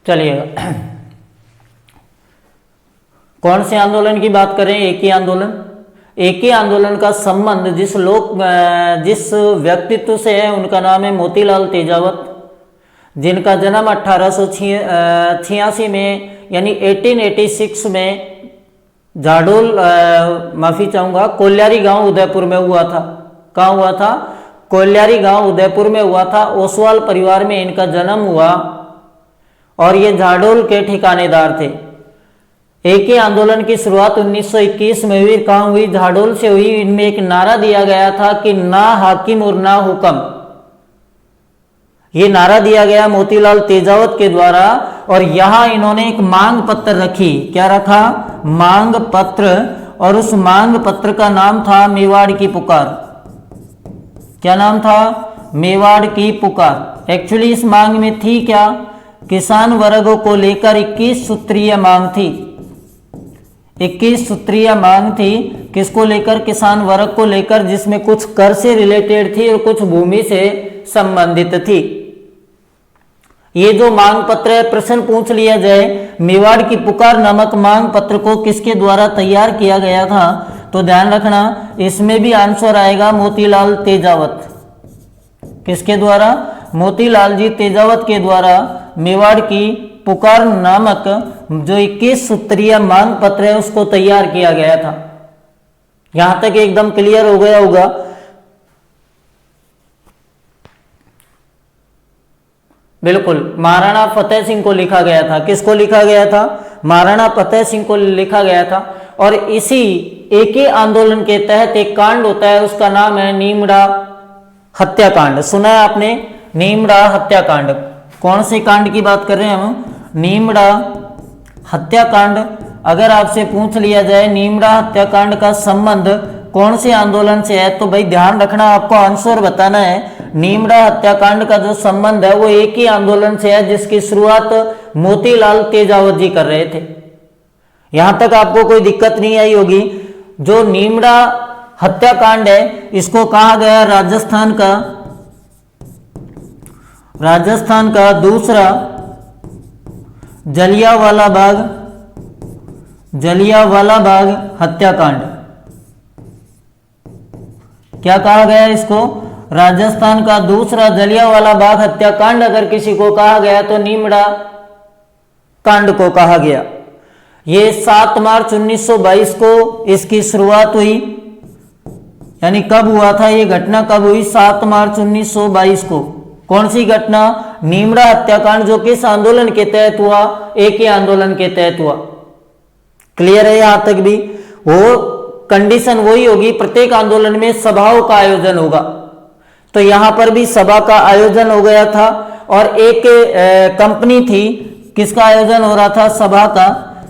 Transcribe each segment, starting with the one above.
चलिएगा, कौन से आंदोलन की बात करें? एक ही आंदोलन। एक ही आंदोलन का संबंध जिस व्यक्तित्व से है उनका नाम है मोतीलाल तेजावत, जिनका जन्म 1886 में यानी 1886 में झाडोल माफी चाहूँगा कोल्यारी गांव उदयपुर में हुआ था। कहाँ हुआ था? कोल्यारी गांव उदयपुर में हुआ था। ओसवाल परिवार में इनका जन्म हुआ और ये झाडोल के ठिकानेदार थे। एक ही आंदोलन की शुरुआत 1921 में हुई। कहाँ हुई? झाडोल से हुई। इनमें एक नारा दिया गया था कि ना हाकिम और ना हुक्म। ये नारा दिया गया मोतीलाल तेजावत के द्वारा और यहां इन्होंने एक मांग पत्र रखी। क्या रखा? मांग पत्र। और उस मांग पत्र का नाम था मेवाड़ की पुकार। क्या नाम था? मेवाड़ की पुकार। एक्चुअली इस मांग में थी क्या? किसान वर्गों को लेकर 21 सूत्रीय मांग थी। 21 सूत्रीय मांग थी। किसको लेकर? किसान वर्ग को लेकर, जिसमें कुछ कर से रिलेटेड थी और कुछ भूमि से संबंधित थी। ये जो मांग पत्र है, प्रश्न पूछ लिया जाए मेवाड़ की पुकार नामक मांग पत्र को किसके द्वारा तैयार किया गया था, तो ध्यान रखना इसमें भी आंसर आएगा मोतीलाल तेजावत। किसके द्वारा? मोतीलाल जी तेजावत के द्वारा मेवाड़ की पुकार नामक जो 21 सूत्रीय मांग पत्र है उसको तैयार किया गया था। यहां तक एकदम क्लियर हो गया होगा। बिल्कुल, महाराणा फतेह सिंह को लिखा गया था। किसको लिखा गया था? महाराणा फतेह सिंह को लिखा गया था। और इसी एक ही आंदोलन के तहत एक कांड होता है, उसका नाम है नीमड़ा हत्याकांड। सुना है आपने? नीमड़ा हत्याकांड। कौन से कांड की बात कर रहे हैं हम? नीमड़ा हत्याकांड। अगर आपसे पूछ लिया जाए नीमड़ा हत्याकांड का संबंध कौन से आंदोलन से है, तो भाई ध्यान रखना, आपको आंसर बताना है। नीमड़ा हत्याकांड का जो संबंध है वो एक ही आंदोलन से है जिसकी शुरुआत मोतीलाल तेजावत जी कर रहे थे। यहां तक आपको कोई दिक्कत नहीं आई होगी। जो नीमड़ा हत्याकांड है इसको कहा गया राजस्थान का दूसरा जलियांवाला बाग हत्याकांड। क्या कहा गया इसको? राजस्थान का दूसरा जलियांवाला बाग हत्याकांड अगर किसी को कहा गया तो नीमड़ा कांड को कहा गया। ये 7 मार्च 1922 को इसकी शुरुआत हुई। यानी कब हुआ था ये घटना? कब हुई? 7 मार्च 1922 को। कौन सी घटना? नीमड़ा हत्याकांड, जो किस आंदोलन के तहत हुआ? एक ही आंदोलन के तहत हुआ। क्लियर है यहां तक भी? वो कंडीशन वही होगी, प्रत्येक आंदोलन में सभाओं का आयोजन होगा। तो यहां पर भी सभा का आयोजन हो गया था और एक कंपनी थी। किसका आयोजन हो रहा था?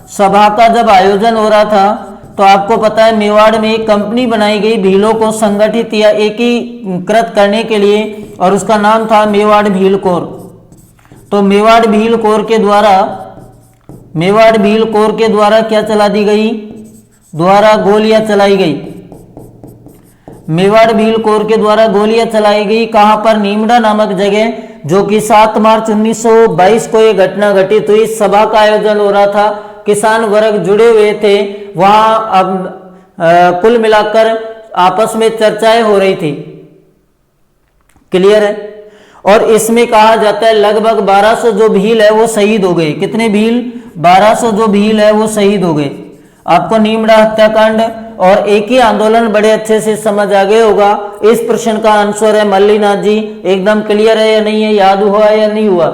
सभा का जब आयोजन हो रहा था तो आपको पता है मेवाड़ में एक कंपनी बनाई गई भीलों को संगठित या एकीकृत करने के लिए, और उसका नाम था मेवाड़ भील कोर। तो मेवाड़ भील कोर के द्वारा क्या चला दी गई? द्वारा गोलियां चलाई गई। मेवाड़ भील कोर के द्वारा गोलियां चलाई गई। कहां पर? नीमड़ा नामक जगह, जो कि 7 मार्च 1922 को यह घटना घटित हुई। सभा का आयोजन हो रहा था, किसान वर्ग जुड़े हुए थे वहां। अब कुल मिलाकर आपस में चर्चाएं हो रही थी। क्लियर है? और इसमें कहा जाता है लगभग 1200 जो भील है वो शहीद हो गए। कितने भील? 1200 जो भील है वो शहीद हो गए। आपको नीमड़ा हत्याकांड और एक ही आंदोलन बड़े अच्छे से समझ आ गए होगा। इस प्रश्न का आंसर है मल्लीनाथ जी। एकदम क्लियर है या नहीं है? याद हुआ या नहीं हुआ?